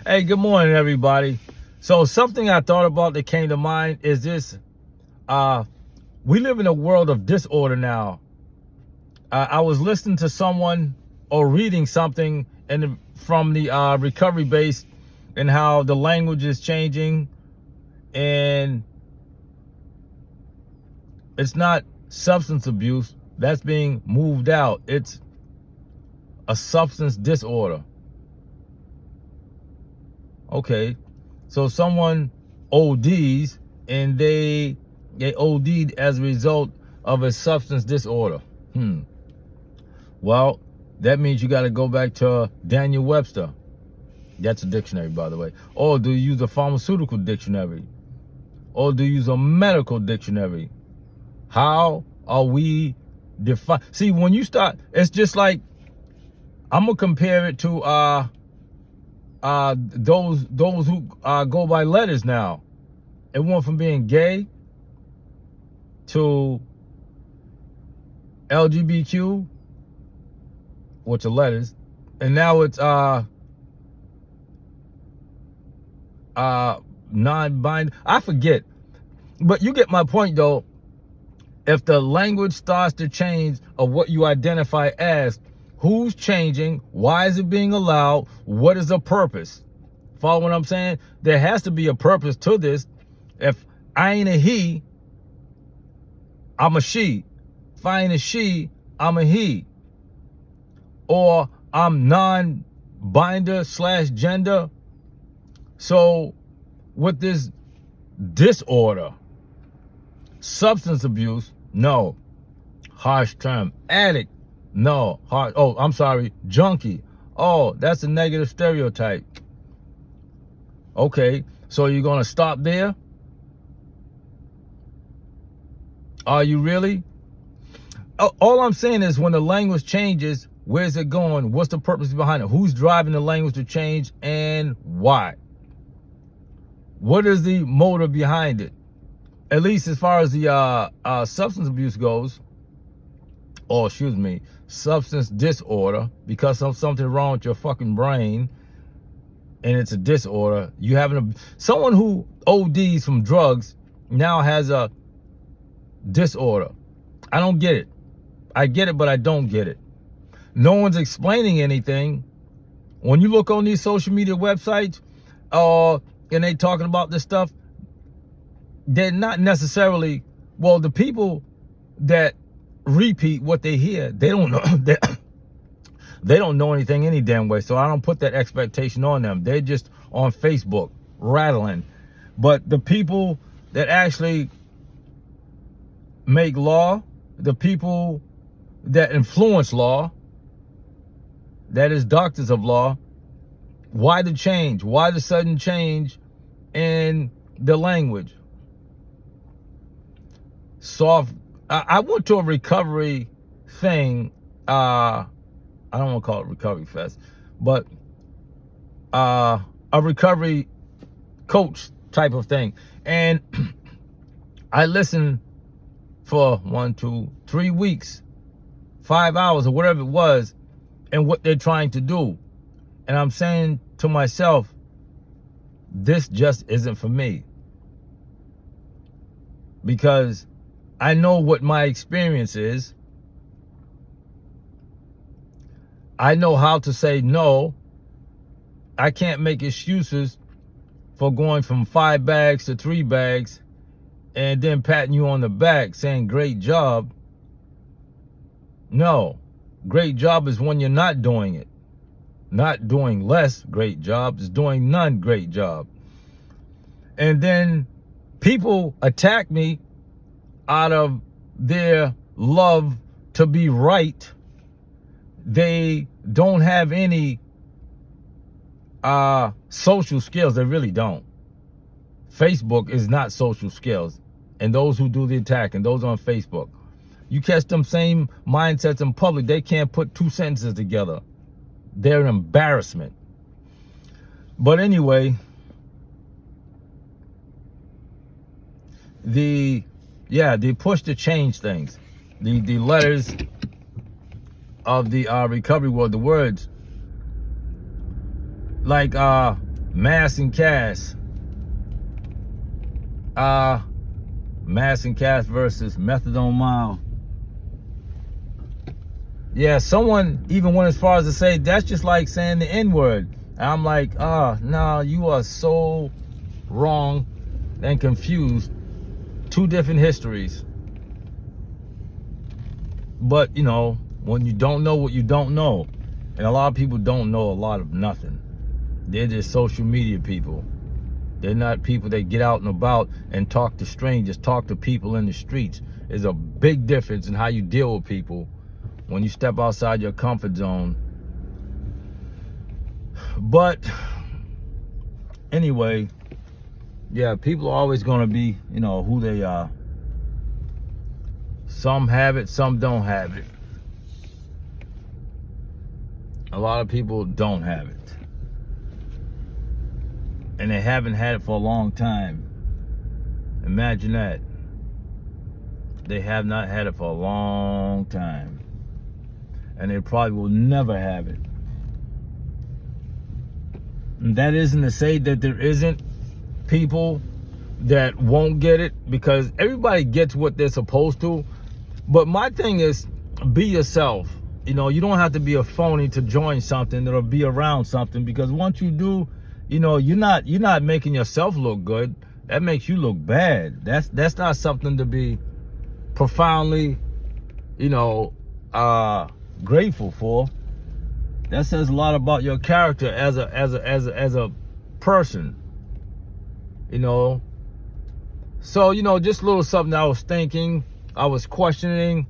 Hey, good morning, everybody. So something I thought about that came to mind is this. We live in a world of disorder now. I was listening to someone or reading something from the recovery base and how the language is changing, and it's not substance abuse that's being moved out. It's a substance disorder. Okay, so someone ODs and they OD'd as a result of a substance disorder. Well, that means you got to go back to Daniel Webster. That's a dictionary, by the way. Or do you use a pharmaceutical dictionary? Or do you use a medical dictionary? How are we define? See, when you start, it's just like, I'm gonna compare it to those who go by letters now. It went from being gay to LGBTQ, which are letters, and now it's non-binary. I forget, but you get my point though. If the language starts to change of what you identify as, who's changing? Why is it being allowed? What is the purpose? Follow what I'm saying? There has to be a purpose to this. If I ain't a he, I'm a she. If I ain't a she, I'm a he. Or I'm non-binder / gender. So with this disorder, substance abuse, no. Harsh term. Addict, no. I'm sorry. Junkie. Oh, that's a negative stereotype. Okay, so you're going to stop there? Are you really? All I'm saying is when the language changes, where's it going? What's the purpose behind it? Who's driving the language to change and why? What is the motive behind it? At least as far as the substance abuse goes, or excuse me, substance disorder, because of something wrong with your fucking brain, and it's a disorder. You having someone who ODs from drugs now has a disorder. I don't get it. I get it, but I don't get it. No one's explaining anything. When you look on these social media websites, and they talking about this stuff, they're not necessarily, well, the people that repeat what they hear, they don't know. They don't know anything any damn way, so I don't put that expectation on them. They're just on Facebook rattling. But the people that actually make law, the people that influence law, that is doctors of law, why the change? Why the sudden change in the language? Soft. I went to a recovery thing. I don't want to call it Recovery Fest, but a recovery coach type of thing. And I listened for 1, 2, 3 weeks, 5 hours or whatever it was, and what they're trying to do. And I'm saying to myself, this just isn't for me. Because I know what my experience is. I know how to say no. I can't make excuses for going from 5 bags to 3 bags and then patting you on the back saying great job. No, great job is when you're not doing it. Not doing less great job, is doing none great job. And then people attack me out of their love to be right. They don't have any social skills. They really don't. Facebook is not social skills. And those who do the attack and those on Facebook, you catch them same mindsets in public, they can't put 2 sentences together. They're an embarrassment. But anyway, they push to change things. The letters of the recovery world, the words like Mass and Cass. Mass and Cass versus Methadone Mile. Yeah, someone even went as far as to say that's just like saying the N-word. I'm like, no, you are so wrong and confused. Two different histories. But, you know, when you don't know what you don't know, and a lot of people don't know a lot of nothing. They're just social media people. They're not people that get out and about and talk to strangers, talk to people in the streets. There's a big difference in how you deal with people when you step outside your comfort zone. But anyway, yeah, people are always going to be, you know, who they are. Some have it, some don't have it. A lot of people don't have it. And they haven't had it for a long time. Imagine that. They have not had it for a long time. And they probably will never have it. And that isn't to say that there isn't people that won't get it, because everybody gets what they're supposed to. But my thing is, be yourself. You know, you don't have to be a phony to join something or be around something, because once you do, you know, you're not making yourself look good. That makes you look bad. That's not something to be profoundly, you know, grateful for. That says a lot about your character as a person. You know. So, you know, just a little something I was thinking, I was questioning,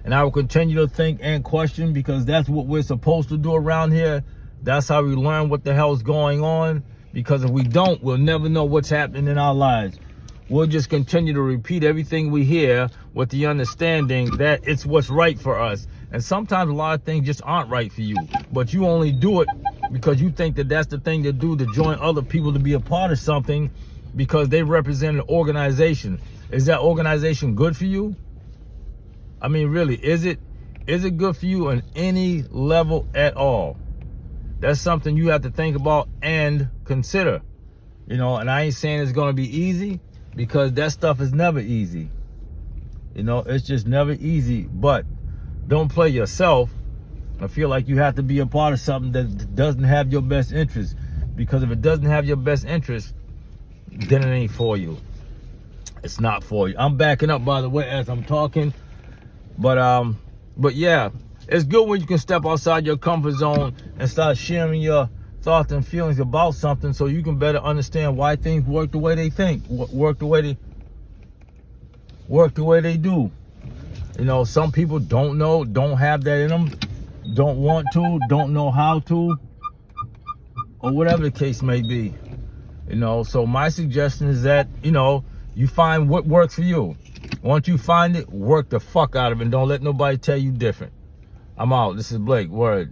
and I will continue to think and question, because that's what we're supposed to do around here. That's how we learn what the hell is going on, because if we don't, we'll never know what's happening in our lives. We'll just continue to repeat everything we hear with the understanding that it's what's right for us. And sometimes a lot of things just aren't right for you, but you only do it because you think that that's the thing to do, to join other people to be a part of something because they represent an organization. Is that organization good for you? I mean, really, is it good for you on any level at all? That's something you have to think about and consider. You know, and I ain't saying it's going to be easy, because that stuff is never easy. You know, it's just never easy. But don't play yourself. I feel like you have to be a part of something that doesn't have your best interest, because if it doesn't have your best interest, then it ain't for you. It's not for you. I'm backing up, by the way, as I'm talking. But yeah, it's good when you can step outside your comfort zone and start sharing your thoughts and feelings about something, so you can better understand why things work the way they think, work the way they do. You know, some people don't know, don't have that in them, don't want to, don't know how to, or whatever the case may be. You know, so my suggestion is that, you know, you find what works for you. Once you find it, work the fuck out of it, and don't let nobody tell you different. I'm out. This is Blake. Word.